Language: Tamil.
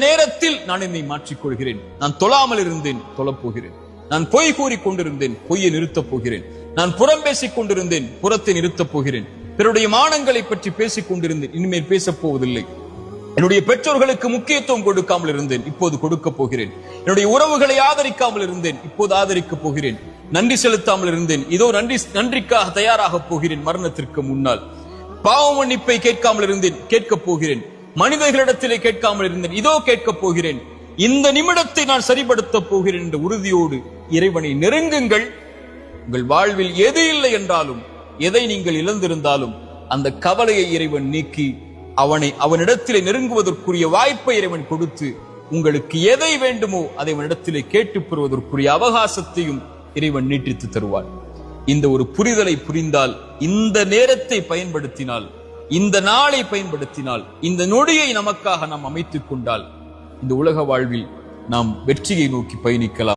நேரத்தில் நான் என்னை மாற்றிக்கொள்கிறேன். நான் தொழாமல் இருந்தேன், தொழப்போகிறேன். நான் பொய் கூறி கொண்டிருந்தேன், பொய்யை நிறுத்தப் போகிறேன். நான் புறம் பேசிக் கொண்டிருந்தேன், புறத்தை நிறுத்தப் போகிறேன். பிறருடைய மானங்களை பற்றி பேசிக் கொண்டிருந்தேன், இனிமேல் பேசப் போவதில்லை. என்னுடைய பெற்றோர்களுக்கு முக்கியத்துவம் கொடுக்காமல் இருந்தேன், இப்போது கொடுக்க போகிறேன். என்னுடைய உறவுகளை ஆதரிக்காமல் இருந்தேன், இப்போது ஆதரிக்கப் போகிறேன். நன்றி செலுத்தாமல் இருந்தேன், இதோ நன்றிக்காக தயாராக போகிறேன். மரணத்திற்கு முன்னால் பாவ மன்னிப்பை கேட்காமல் இருந்தேன், கேட்கப் போகிறேன். மனிதர்களிடத்திலே கேட்காமல் இருந்தேன், இதோ கேட்கப் போகிறேன். இந்த நிமிடத்தை நான் சரிபடுத்த போகிறேன் என்ற உறுதியோடு இறைவனை நெருங்குங்கள். உங்கள் வாழ்வில் எது இல்லை என்றாலும், எதை நீங்கள் இழந்திருந்தாலும் அந்த கவலையை இறைவன் நீக்கி அவனிடத்திலே நெருங்குவதற்குரிய வாய்ப்பை இறைவன் கொடுத்து, உங்களுக்கு எதை வேண்டுமோ அதை அவனிடத்திலே கேட்டு பெறுவதற்குரிய அவகாசத்தையும் இறைவன் நீட்டித்து தருவார். இந்த ஒரு புரிதலை புரிந்தால், இந்த நேரத்தை பயன்படுத்தினால், இந்த நாளை பயன்படுத்தினால், இந்த நொடியை நமக்காக நாம் அமைத்துக் கொண்டால், இந்த உலக வாழ்வில் நாம் வெற்றியை நோக்கி பயணிக்கலாம்.